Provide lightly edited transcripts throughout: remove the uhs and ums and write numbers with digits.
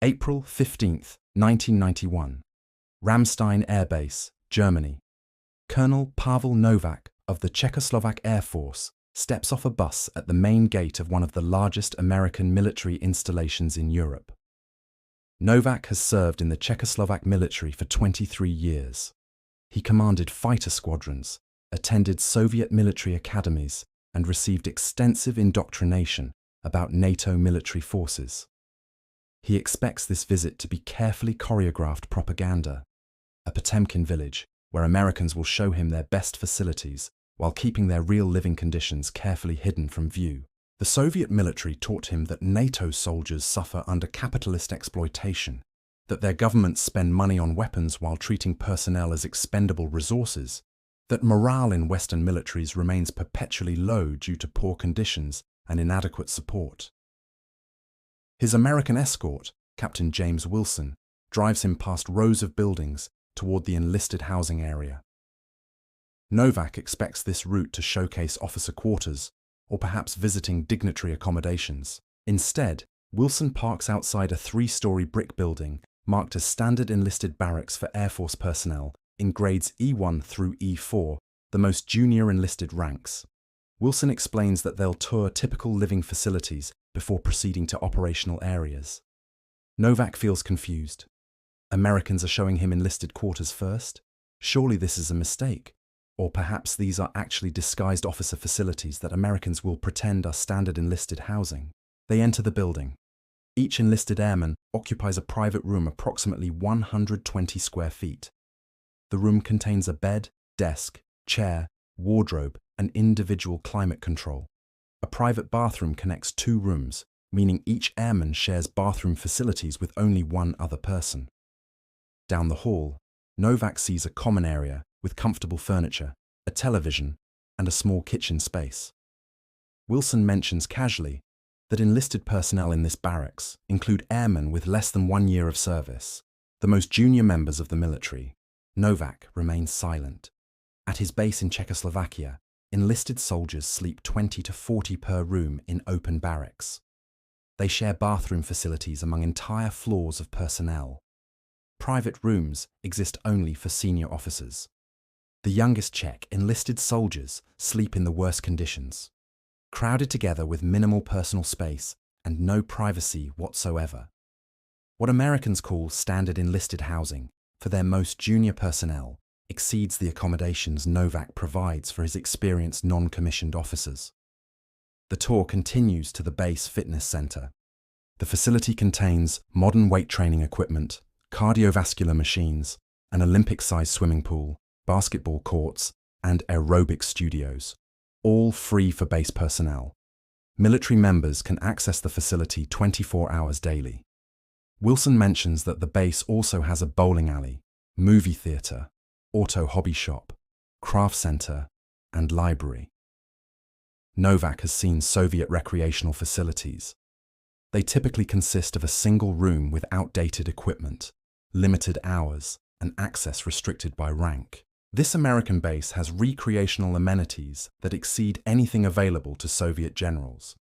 April 15, 1991. Ramstein Air Base, Germany. Colonel Pavel Novak of the Czechoslovak Air Force steps off a bus at the main gate of one of the largest American military installations in Europe. Novak has served in the Czechoslovak military for 23 years. He commanded fighter squadrons, attended Soviet military academies, and received extensive indoctrination about NATO military forces. He expects this visit to be carefully choreographed propaganda, a Potemkin village where Americans will show him their best facilities while keeping their real living conditions carefully hidden from view. The Soviet military taught him that NATO soldiers suffer under capitalist exploitation, that their governments spend money on weapons while treating personnel as expendable resources, that morale in Western militaries remains perpetually low due to poor conditions and inadequate support. His American escort, Captain James Wilson, drives him past rows of buildings toward the enlisted housing area. Novak expects this route to showcase officer quarters or perhaps visiting dignitary accommodations. Instead, Wilson parks outside a 3-story brick building marked as Standard Enlisted Barracks for Air Force personnel in grades E1 through E4, the most junior enlisted ranks. Wilson explains that they'll tour typical living facilities before proceeding to operational areas. Novak feels confused. Americans are showing him enlisted quarters first? Surely this is a mistake. Or perhaps these are actually disguised officer facilities that Americans will pretend are standard enlisted housing. They enter the building. Each enlisted airman occupies a private room approximately 120 square feet. The room contains a bed, desk, chair, wardrobe, and individual climate control. A private bathroom connects 2 rooms, meaning each airman shares bathroom facilities with only one other person. Down the hall, Novak sees a common area with comfortable furniture, a television, and a small kitchen space. Wilson mentions casually that enlisted personnel in this barracks include airmen with less than 1 year of service, the most junior members of the military. Novak remains silent. At his base in Czechoslovakia, enlisted soldiers sleep 20 to 40 per room in open barracks. They share bathroom facilities among entire floors of personnel. Private rooms exist only for senior officers. The youngest Czech enlisted soldiers sleep in the worst conditions, crowded together with minimal personal space and no privacy whatsoever. What Americans call standard enlisted housing for their most junior personnel exceeds the accommodations Novak provides for his experienced non-commissioned officers. The tour continues to the base fitness center. The facility contains modern weight training equipment, cardiovascular machines, an Olympic-sized swimming pool, basketball courts, and aerobic studios, all free for base personnel. Military members can access the facility 24 hours daily. Wilson mentions that the base also has a bowling alley, movie theater, auto hobby shop, craft center, and library. Novak has seen Soviet recreational facilities. They typically consist of a single room with outdated equipment, limited hours, and access restricted by rank. This American base has recreational amenities that exceed anything available to Soviet generals.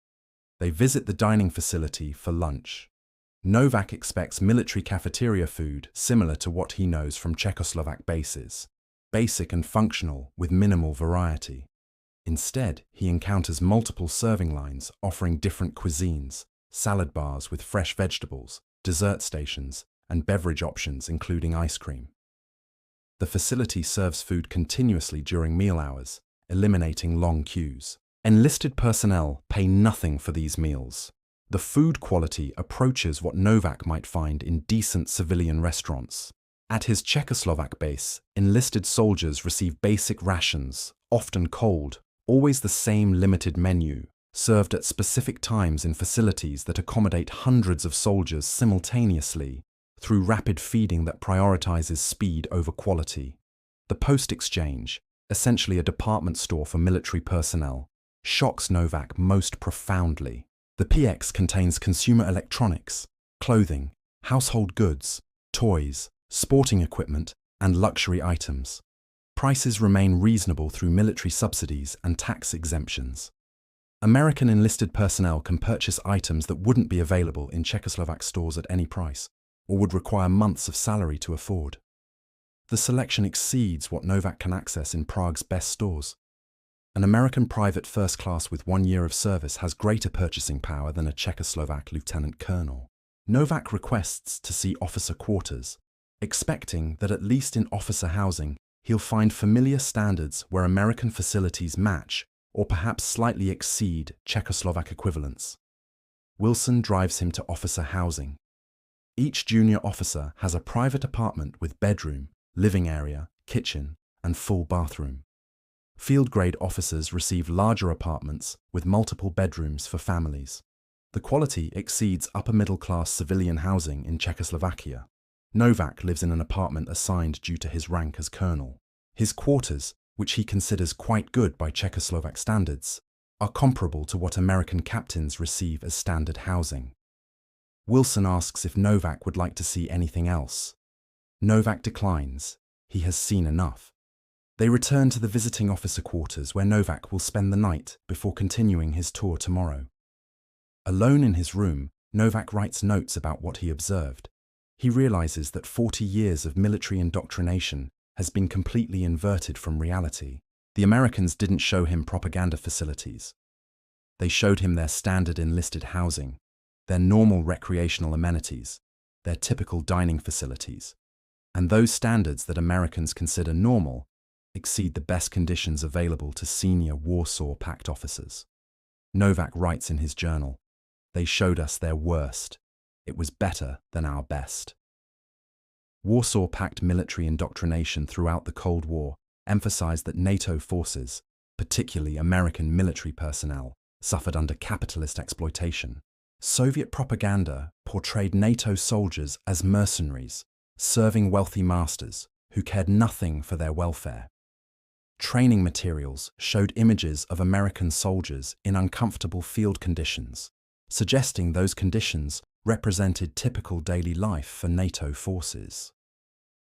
They visit the dining facility for lunch. Novak expects military cafeteria food similar to what he knows from Czechoslovak bases, basic and functional with minimal variety. Instead, he encounters multiple serving lines offering different cuisines, salad bars with fresh vegetables, dessert stations, and beverage options including ice cream. The facility serves food continuously during meal hours, eliminating long queues. Enlisted personnel pay nothing for these meals. The food quality approaches what Novak might find in decent civilian restaurants. At his Czechoslovak base, enlisted soldiers receive basic rations, often cold, always the same limited menu, served at specific times in facilities that accommodate hundreds of soldiers simultaneously through rapid feeding that prioritizes speed over quality. The Post Exchange, essentially a department store for military personnel, shocks Novak most profoundly. The PX contains consumer electronics, clothing, household goods, toys, sporting equipment, and luxury items. Prices remain reasonable through military subsidies and tax exemptions. American enlisted personnel can purchase items that wouldn't be available in Czechoslovak stores at any price, or would require months of salary to afford. The selection exceeds what Novak can access in Prague's best stores. An American private first class with 1 year of service has greater purchasing power than a Czechoslovak lieutenant colonel. Novak requests to see officer quarters, expecting that at least in officer housing, he'll find familiar standards where American facilities match or perhaps slightly exceed Czechoslovak equivalents. Wilson drives him to officer housing. Each junior officer has a private apartment with bedroom, living area, kitchen, and full bathroom. Field-grade officers receive larger apartments with multiple bedrooms for families. The quality exceeds upper-middle-class civilian housing in Czechoslovakia. Novak lives in an apartment assigned due to his rank as colonel. His quarters, which he considers quite good by Czechoslovak standards, are comparable to what American captains receive as standard housing. Wilson asks if Novak would like to see anything else. Novak declines. He has seen enough. They return to the visiting officer quarters where Novak will spend the night before continuing his tour tomorrow. Alone in his room, Novak writes notes about what he observed. He realizes that 40 years of military indoctrination has been completely inverted from reality. The Americans didn't show him propaganda facilities. They showed him their standard enlisted housing, their normal recreational amenities, their typical dining facilities. And those standards that Americans consider normal exceed the best conditions available to senior Warsaw Pact officers. Novak writes in his journal, "They showed us their worst. It was better than our best." Warsaw Pact military indoctrination throughout the Cold War emphasized that NATO forces, particularly American military personnel, suffered under capitalist exploitation. Soviet propaganda portrayed NATO soldiers as mercenaries, serving wealthy masters who cared nothing for their welfare. Training materials showed images of American soldiers in uncomfortable field conditions, suggesting those conditions represented typical daily life for NATO forces.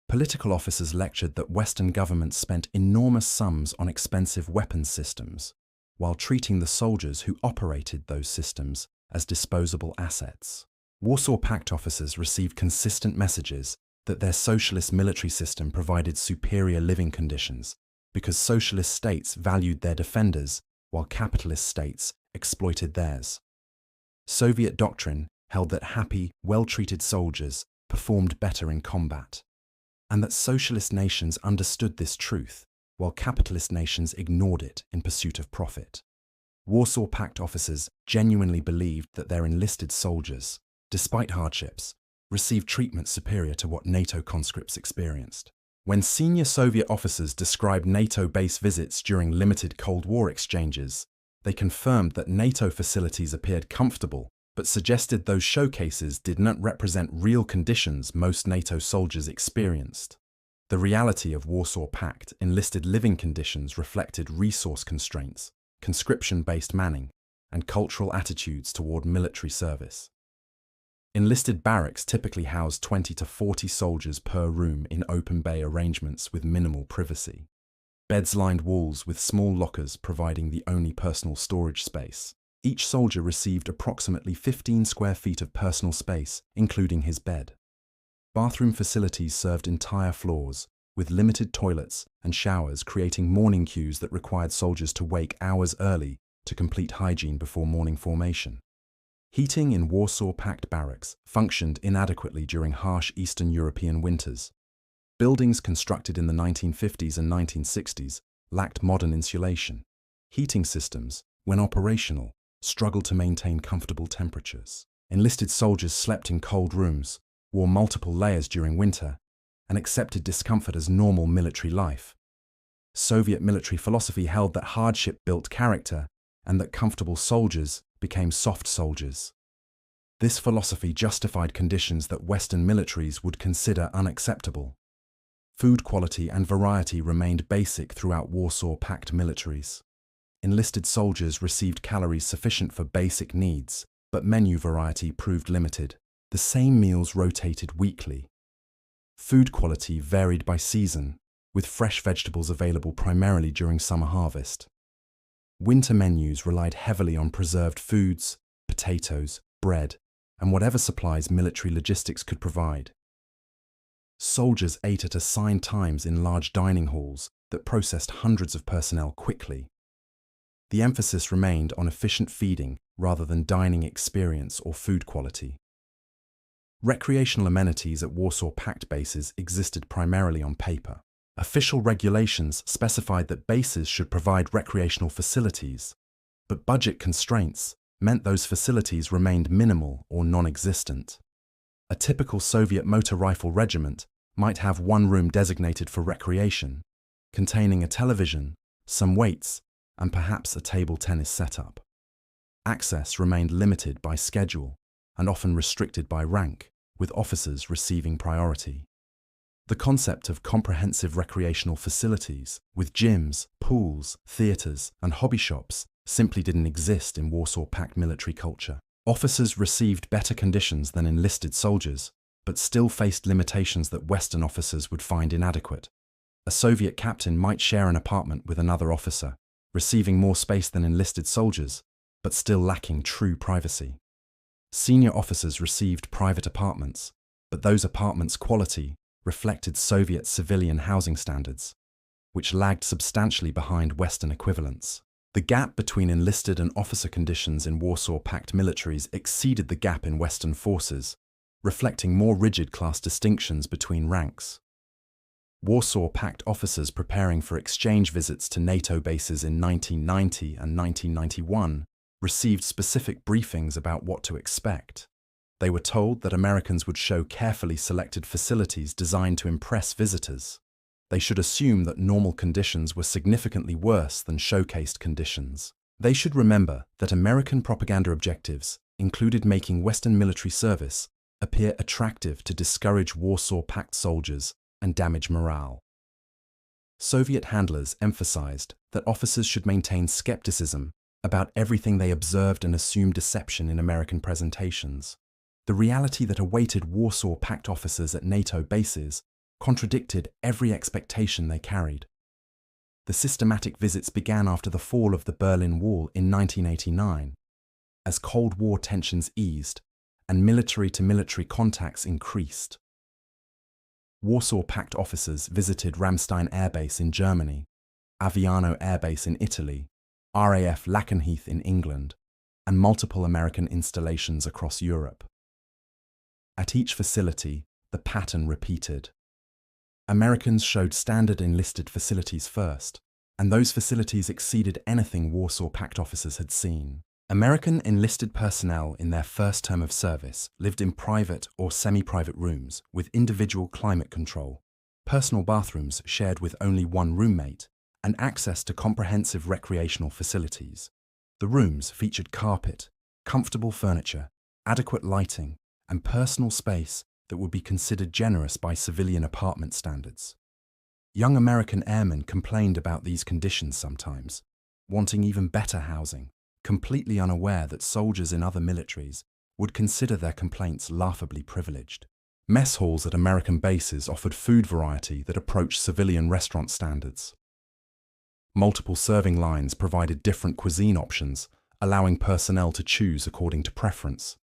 Political officers lectured that Western governments spent enormous sums on expensive weapons systems, while treating the soldiers who operated those systems as disposable assets. Warsaw Pact officers received consistent messages that their socialist military system provided superior living conditions because socialist states valued their defenders while capitalist states exploited theirs. Soviet doctrine held that happy, well-treated soldiers performed better in combat, and that socialist nations understood this truth while capitalist nations ignored it in pursuit of profit. Warsaw Pact officers genuinely believed that their enlisted soldiers, despite hardships, received treatment superior to what NATO conscripts experienced. When senior Soviet officers described NATO base visits during limited Cold War exchanges, they confirmed that NATO facilities appeared comfortable, but suggested those showcases did not represent real conditions most NATO soldiers experienced. The reality of Warsaw Pact enlisted living conditions reflected resource constraints, conscription-based manning, and cultural attitudes toward military service. Enlisted barracks typically house 20 to 40 soldiers per room in open bay arrangements with minimal privacy. Beds lined walls with small lockers providing the only personal storage space. Each soldier received approximately 15 square feet of personal space, including his bed. Bathroom facilities served entire floors, with limited toilets and showers, creating morning queues that required soldiers to wake hours early to complete hygiene before morning formation. Heating in Warsaw Pact barracks functioned inadequately during harsh Eastern European winters. Buildings constructed in the 1950s and 1960s lacked modern insulation. Heating systems, when operational, struggled to maintain comfortable temperatures. Enlisted soldiers slept in cold rooms, wore multiple layers during winter, and accepted discomfort as normal military life. Soviet military philosophy held that hardship built character and that comfortable soldiers became soft soldiers. This philosophy justified conditions that Western militaries would consider unacceptable. Food quality and variety remained basic throughout Warsaw Pact militaries. Enlisted soldiers received calories sufficient for basic needs, but menu variety proved limited. The same meals rotated weekly. Food quality varied by season, with fresh vegetables available primarily during summer harvest. Winter menus relied heavily on preserved foods, potatoes, bread, and whatever supplies military logistics could provide. Soldiers ate at assigned times in large dining halls that processed hundreds of personnel quickly. The emphasis remained on efficient feeding rather than dining experience or food quality. Recreational amenities at Warsaw Pact bases existed primarily on paper. Official regulations specified that bases should provide recreational facilities, but budget constraints meant those facilities remained minimal or non-existent. A typical Soviet motor rifle regiment might have one room designated for recreation, containing a television, some weights, and perhaps a table tennis setup. Access remained limited by schedule and often restricted by rank, with officers receiving priority. The concept of comprehensive recreational facilities, with gyms, pools, theatres, and hobby shops, simply didn't exist in Warsaw Pact military culture. Officers received better conditions than enlisted soldiers, but still faced limitations that Western officers would find inadequate. A Soviet captain might share an apartment with another officer, receiving more space than enlisted soldiers, but still lacking true privacy. Senior officers received private apartments, but those apartments' quality reflected Soviet civilian housing standards, which lagged substantially behind Western equivalents. The gap between enlisted and officer conditions in Warsaw Pact militaries exceeded the gap in Western forces, reflecting more rigid class distinctions between ranks. Warsaw Pact officers preparing for exchange visits to NATO bases in 1990 and 1991 received specific briefings about what to expect. They were told that Americans would show carefully selected facilities designed to impress visitors. They should assume that normal conditions were significantly worse than showcased conditions. They should remember that American propaganda objectives included making Western military service appear attractive to discourage Warsaw Pact soldiers and damage morale. Soviet handlers emphasized that officers should maintain skepticism about everything they observed and assumed deception in American presentations. The reality that awaited Warsaw Pact officers at NATO bases contradicted every expectation they carried. The systematic visits began after the fall of the Berlin Wall in 1989, as Cold War tensions eased and military-to-military contacts increased. Warsaw Pact officers visited Ramstein Air Base in Germany, Aviano Air Base in Italy, RAF Lakenheath in England, and multiple American installations across Europe. At each facility, the pattern repeated. Americans showed standard enlisted facilities first, and those facilities exceeded anything Warsaw Pact officers had seen. American enlisted personnel in their first term of service lived in private or semi-private rooms with individual climate control, personal bathrooms shared with only one roommate, and access to comprehensive recreational facilities. The rooms featured carpet, comfortable furniture, adequate lighting, and personal space that would be considered generous by civilian apartment standards. Young American airmen complained about these conditions sometimes, wanting even better housing, completely unaware that soldiers in other militaries would consider their complaints laughably privileged. Mess halls at American bases offered food variety that approached civilian restaurant standards. Multiple serving lines provided different cuisine options, allowing personnel to choose according to preference.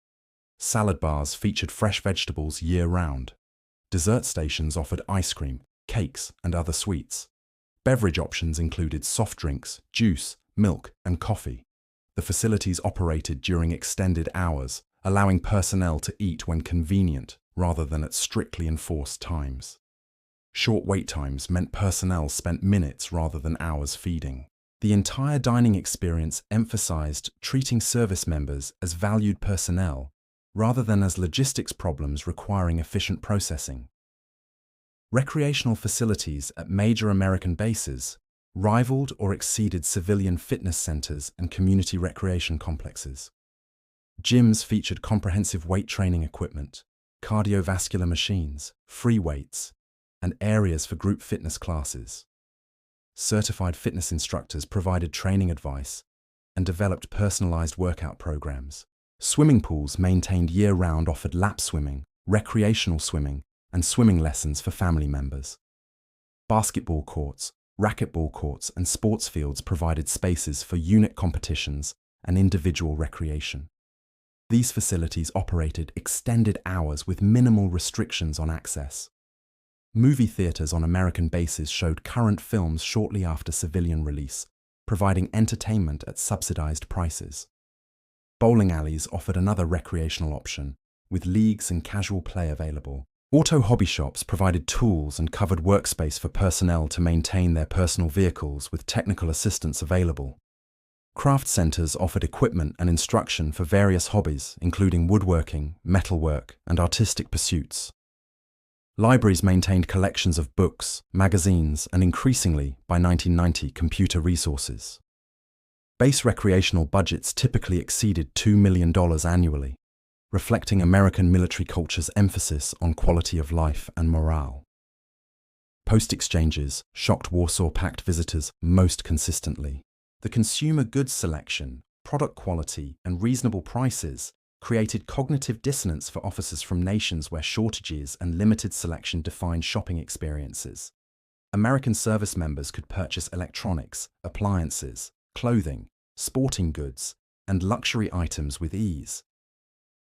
Salad bars featured fresh vegetables year-round. Dessert stations offered ice cream, cakes, and other sweets. Beverage options included soft drinks, juice, milk, and coffee. The facilities operated during extended hours, allowing personnel to eat when convenient rather than at strictly enforced times. Short wait times meant personnel spent minutes rather than hours feeding. The entire dining experience emphasized treating service members as valued personnel rather than as logistics problems requiring efficient processing. Recreational facilities at major American bases rivaled or exceeded civilian fitness centers and community recreation complexes. Gyms featured comprehensive weight training equipment, cardiovascular machines, free weights, and areas for group fitness classes. Certified fitness instructors provided training advice and developed personalized workout programs. Swimming pools maintained year-round offered lap swimming, recreational swimming, and swimming lessons for family members. Basketball courts Racquetball courts and sports fields provided spaces for unit competitions and individual recreation. These facilities operated extended hours with minimal restrictions on access. Movie theaters on American bases showed current films shortly after civilian release, providing entertainment at subsidized prices. Bowling alleys offered another recreational option, with leagues and casual play available. Auto hobby shops provided tools and covered workspace for personnel to maintain their personal vehicles with technical assistance available. Craft centers offered equipment and instruction for various hobbies, including woodworking, metalwork, and artistic pursuits. Libraries maintained collections of books, magazines, and increasingly, by 1990, computer resources. Base recreational budgets typically exceeded $2 million annually, reflecting American military culture's emphasis on quality of life and morale. Post-exchanges shocked Warsaw Pact visitors most consistently. The consumer goods selection, product quality, and reasonable prices created cognitive dissonance for officers from nations where shortages and limited selection defined shopping experiences. American service members could purchase electronics, appliances, clothing, sporting goods, and luxury items with ease.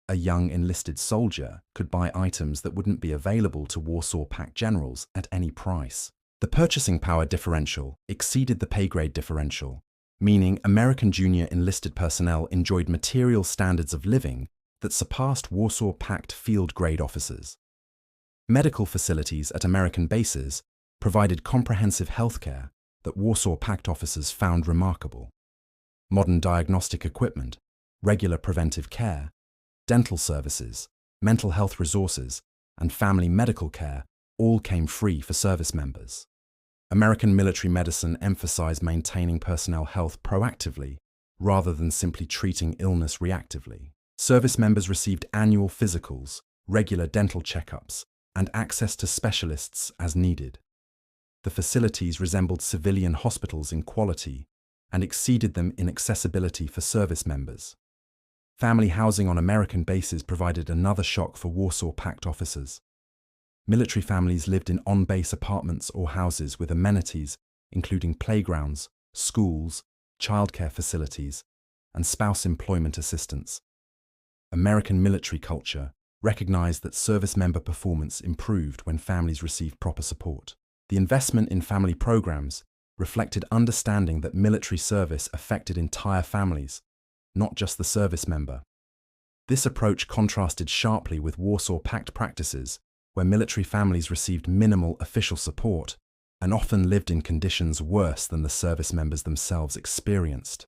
A young enlisted soldier could buy items that wouldn't be available to Warsaw Pact generals at any price. The purchasing power differential exceeded the pay grade differential, meaning American junior enlisted personnel enjoyed material standards of living that surpassed Warsaw Pact field-grade officers. Medical facilities at American bases provided comprehensive healthcare that Warsaw Pact officers found remarkable. Modern diagnostic equipment, regular preventive care, dental services, mental health resources, and family medical care all came free for service members. American military medicine emphasized maintaining personnel health proactively rather than simply treating illness reactively. Service members received annual physicals, regular dental checkups, and access to specialists as needed. The facilities resembled civilian hospitals in quality and exceeded them in accessibility for service members. Family housing on American bases provided another shock for Warsaw Pact officers. Military families lived in on-base apartments or houses with amenities including playgrounds, schools, childcare facilities, and spouse employment assistance. American military culture recognized that service member performance improved when families received proper support. The investment in family programs reflected understanding that military service affected entire families, not just the service member. This approach contrasted sharply with Warsaw Pact practices, where military families received minimal official support and often lived in conditions worse than the service members themselves experienced.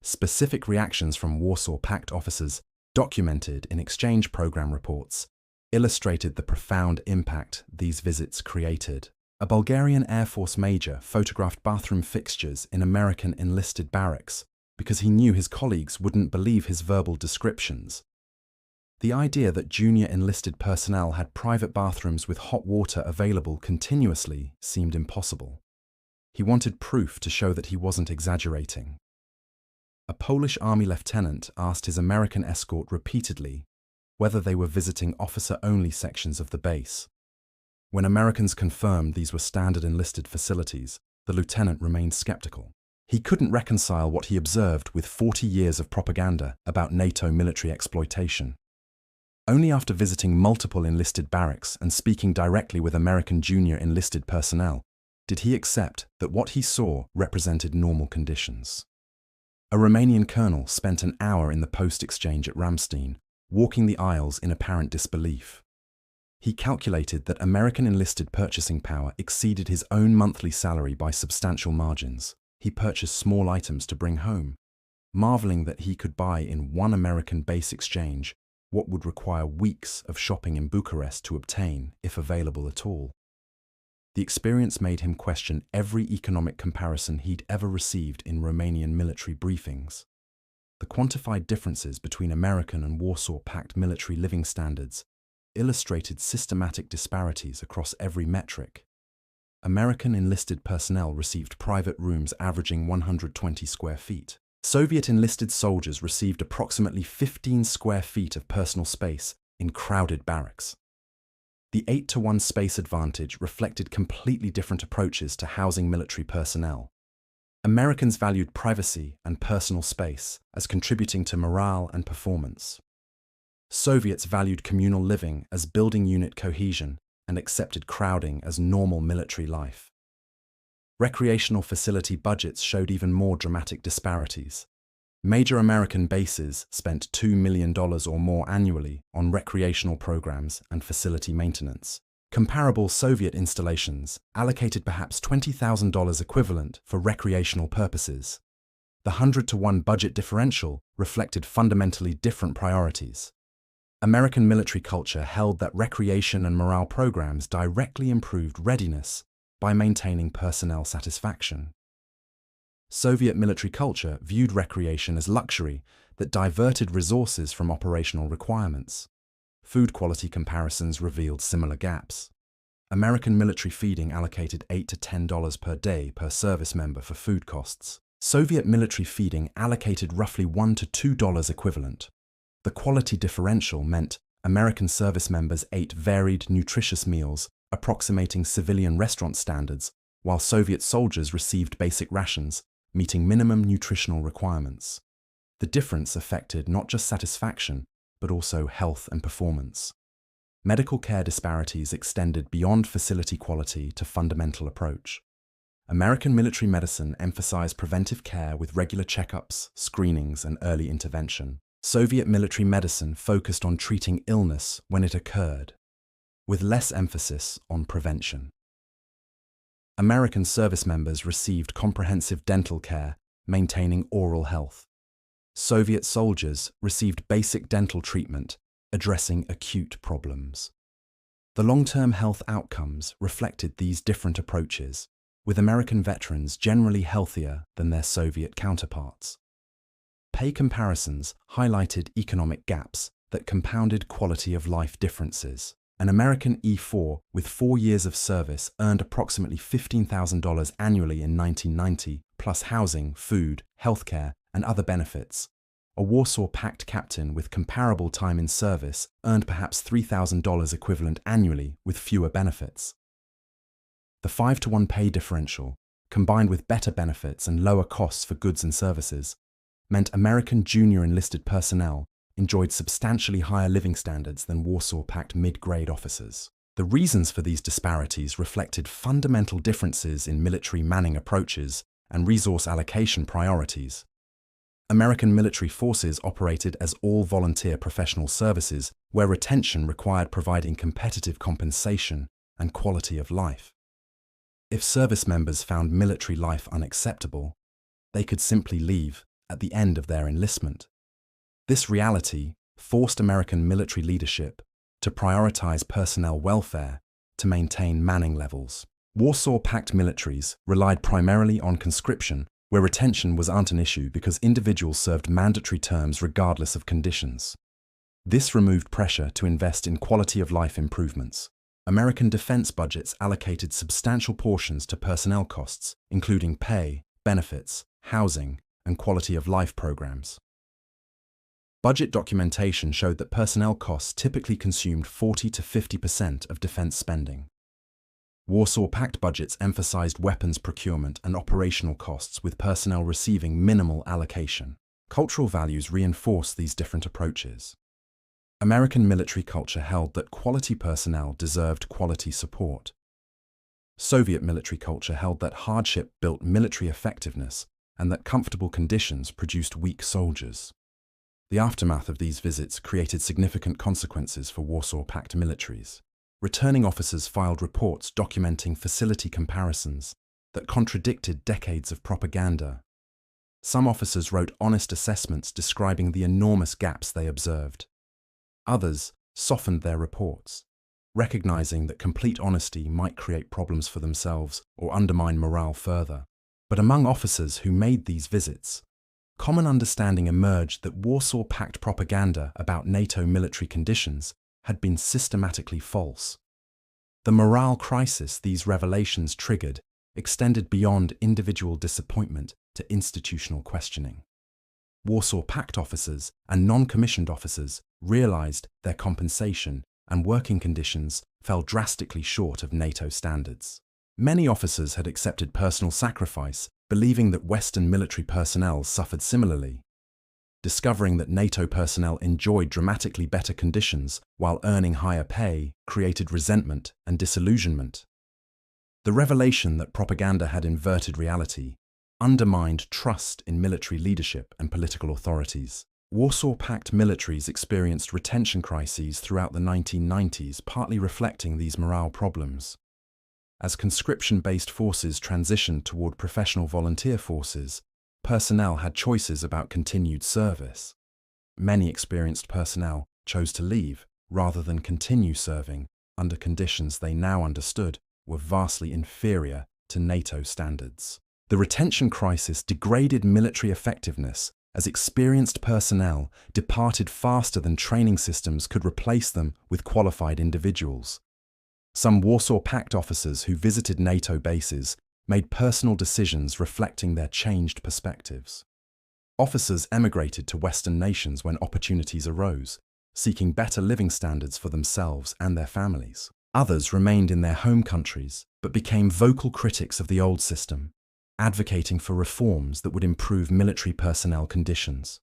Specific reactions from Warsaw Pact officers, documented in exchange program reports, illustrated the profound impact these visits created. A Bulgarian Air Force major photographed bathroom fixtures in American enlisted barracks because he knew his colleagues wouldn't believe his verbal descriptions. The idea that junior enlisted personnel had private bathrooms with hot water available continuously seemed impossible. He wanted proof to show that he wasn't exaggerating. A Polish Army lieutenant asked his American escort repeatedly whether they were visiting officer-only sections of the base. When Americans confirmed these were standard enlisted facilities, the lieutenant remained skeptical. He couldn't reconcile what he observed with 40 years of propaganda about NATO military exploitation. Only after visiting multiple enlisted barracks and speaking directly with American junior enlisted personnel did he accept that what he saw represented normal conditions. A Romanian colonel spent an hour in the post-exchange at Ramstein, walking the aisles in apparent disbelief. He calculated that American enlisted purchasing power exceeded his own monthly salary by substantial margins. He purchased small items to bring home, marveling that he could buy in one American base exchange what would require weeks of shopping in Bucharest to obtain, if available at all. The experience made him question every economic comparison he'd ever received in Romanian military briefings. The quantified differences between American and Warsaw Pact military living standards illustrated systematic disparities across every metric. American enlisted personnel received private rooms averaging 120 square feet. Soviet enlisted soldiers received approximately 15 square feet of personal space in crowded barracks. The 8-to-1 space advantage reflected completely different approaches to housing military personnel. Americans valued privacy and personal space as contributing to morale and performance. Soviets valued communal living as building unit cohesion and accepted crowding as normal military life. Recreational facility budgets showed even more dramatic disparities. Major American bases spent $2 million or more annually on recreational programs and facility maintenance. Comparable Soviet installations allocated perhaps $20,000 equivalent for recreational purposes. The 100-to-1 budget differential reflected fundamentally different priorities. American military culture held that recreation and morale programs directly improved readiness by maintaining personnel satisfaction. Soviet military culture viewed recreation as luxury that diverted resources from operational requirements. Food quality comparisons revealed similar gaps. American military feeding allocated $8 to $10 per day per service member for food costs. Soviet military feeding allocated roughly $1 to $2 equivalent. The quality differential meant American service members ate varied, nutritious meals approximating civilian restaurant standards, while Soviet soldiers received basic rations, meeting minimum nutritional requirements. The difference affected not just satisfaction, but also health and performance. Medical care disparities extended beyond facility quality to fundamental approach. American military medicine emphasized preventive care with regular checkups, screenings, and early intervention. Soviet military medicine focused on treating illness when it occurred, with less emphasis on prevention. American service members received comprehensive dental care, maintaining oral health. Soviet soldiers received basic dental treatment, addressing acute problems. The long-term health outcomes reflected these different approaches, with American veterans generally healthier than their Soviet counterparts. Pay comparisons highlighted economic gaps that compounded quality of life differences. An American E4 with 4 years of service earned approximately $15,000 annually in 1990, plus housing, food, healthcare, and other benefits. A Warsaw Pact captain with comparable time in service earned perhaps $3,000 equivalent annually with fewer benefits. The 5-to-1 pay differential, combined with better benefits and lower costs for goods and services, meant American junior enlisted personnel enjoyed substantially higher living standards than Warsaw Pact mid-grade officers. The reasons for these disparities reflected fundamental differences in military manning approaches and resource allocation priorities. American military forces operated as all-volunteer professional services where retention required providing competitive compensation and quality of life. If service members found military life unacceptable, they could simply leave at the end of their enlistment. This reality forced American military leadership to prioritize personnel welfare to maintain manning levels. Warsaw Pact militaries relied primarily on conscription, where retention wasn't an issue because individuals served mandatory terms regardless of conditions. This removed pressure to invest in quality of life improvements. American defense budgets allocated substantial portions to personnel costs, including pay, benefits, housing, and quality of life programs. Budget documentation showed that personnel costs typically consumed 40 to 50% of defense spending. Warsaw Pact budgets emphasized weapons procurement and operational costs, with personnel receiving minimal allocation. Cultural values reinforced these different approaches. American military culture held that quality personnel deserved quality support. Soviet military culture held that hardship built military effectiveness and that comfortable conditions produced weak soldiers. The aftermath of these visits created significant consequences for Warsaw Pact militaries. Returning officers filed reports documenting facility comparisons that contradicted decades of propaganda. Some officers wrote honest assessments describing the enormous gaps they observed. Others softened their reports, recognizing that complete honesty might create problems for themselves or undermine morale further. But among officers who made these visits, common understanding emerged that Warsaw Pact propaganda about NATO military conditions had been systematically false. The morale crisis these revelations triggered extended beyond individual disappointment to institutional questioning. Warsaw Pact officers and non-commissioned officers realized their compensation and working conditions fell drastically short of NATO standards. Many officers had accepted personal sacrifice, believing that Western military personnel suffered similarly. Discovering that NATO personnel enjoyed dramatically better conditions while earning higher pay created resentment and disillusionment. The revelation that propaganda had inverted reality undermined trust in military leadership and political authorities. Warsaw Pact militaries experienced retention crises throughout the 1990s, partly reflecting these morale problems. As conscription-based forces transitioned toward professional volunteer forces, personnel had choices about continued service. Many experienced personnel chose to leave rather than continue serving under conditions they now understood were vastly inferior to NATO standards. The retention crisis degraded military effectiveness as experienced personnel departed faster than training systems could replace them with qualified individuals. Some Warsaw Pact officers who visited NATO bases made personal decisions reflecting their changed perspectives. Officers emigrated to Western nations when opportunities arose, seeking better living standards for themselves and their families. Others remained in their home countries, but became vocal critics of the old system, advocating for reforms that would improve military personnel conditions.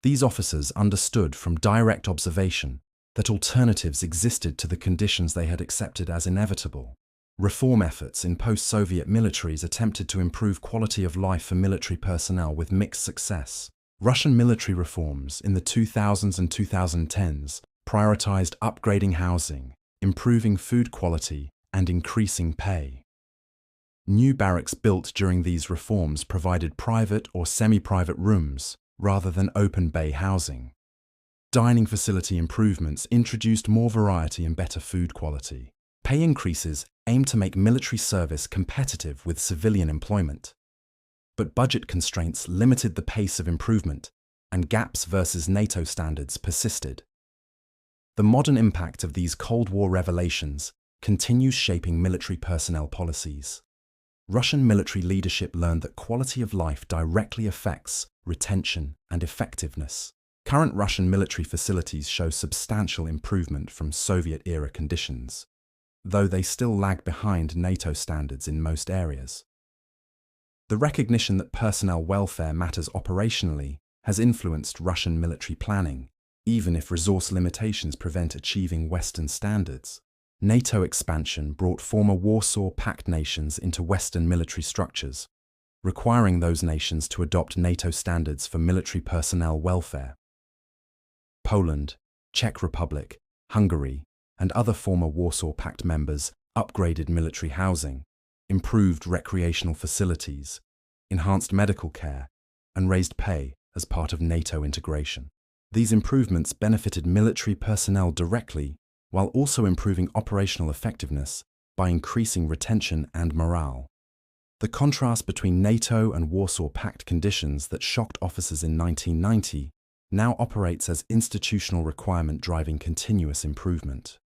These officers understood from direct observation that alternatives existed to the conditions they had accepted as inevitable. Reform efforts in post-Soviet militaries attempted to improve quality of life for military personnel with mixed success. Russian military reforms in the 2000s and 2010s prioritized upgrading housing, improving food quality, and increasing pay. New barracks built during these reforms provided private or semi-private rooms rather than open bay housing. Dining facility improvements introduced more variety and better food quality. Pay increases aimed to make military service competitive with civilian employment. But budget constraints limited the pace of improvement, and gaps versus NATO standards persisted. The modern impact of these Cold War revelations continues shaping military personnel policies. Russian military leadership learned that quality of life directly affects retention and effectiveness. Current Russian military facilities show substantial improvement from Soviet-era conditions, though they still lag behind NATO standards in most areas. The recognition that personnel welfare matters operationally has influenced Russian military planning, even if resource limitations prevent achieving Western standards. NATO expansion brought former Warsaw Pact nations into Western military structures, requiring those nations to adopt NATO standards for military personnel welfare. Poland, Czech Republic, Hungary, and other former Warsaw Pact members upgraded military housing, improved recreational facilities, enhanced medical care, and raised pay as part of NATO integration. These improvements benefited military personnel directly while also improving operational effectiveness by increasing retention and morale. The contrast between NATO and Warsaw Pact conditions that shocked officers in 1990 now operates as institutional requirement driving continuous improvement.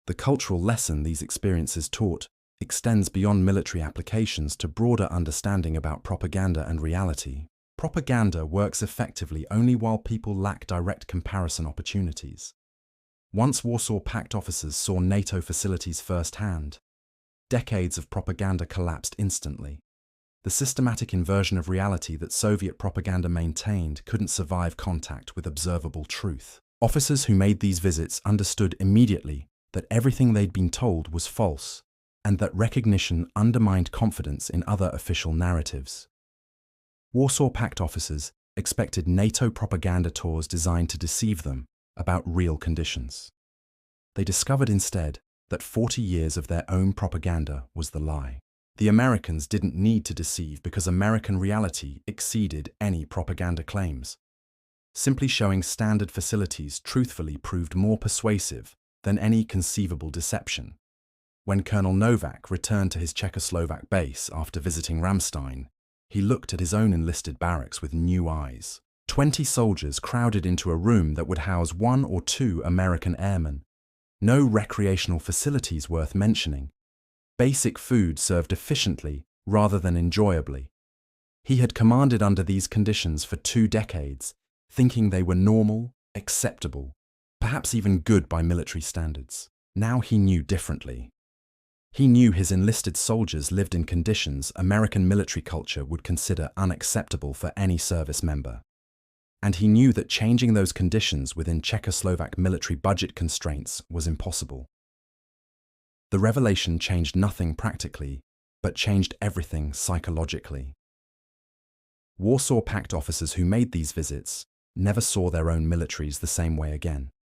The cultural lesson these experiences taught extends beyond military applications to broader understanding about propaganda and reality. Propaganda works effectively only while people lack direct comparison opportunities. Once Warsaw Pact officers saw NATO facilities firsthand, decades of propaganda collapsed instantly. The systematic inversion of reality that Soviet propaganda maintained couldn't survive contact with observable truth. Officers who made these visits understood immediately that everything they'd been told was false, and that recognition undermined confidence in other official narratives. Warsaw Pact officers expected NATO propaganda tours designed to deceive them about real conditions. They discovered instead that 40 years of their own propaganda was the lie. The Americans didn't need to deceive because American reality exceeded any propaganda claims. Simply showing standard facilities truthfully proved more persuasive than any conceivable deception. When Colonel Novak returned to his Czechoslovak base after visiting Ramstein, he looked at his own enlisted barracks with new eyes. 20 soldiers crowded into a room that would house 1 or 2 American airmen. No recreational facilities worth mentioning. Basic food served efficiently rather than enjoyably. He had commanded under these conditions for 2 decades, thinking they were normal, acceptable. perhaps even good by military standards. Now he knew differently. He knew his enlisted soldiers lived in conditions American military culture would consider unacceptable for any service member. And he knew that changing those conditions within Czechoslovak military budget constraints was impossible. The revelation changed nothing practically, but changed everything psychologically. Warsaw Pact officers who made these visits never saw their own militaries the same way again.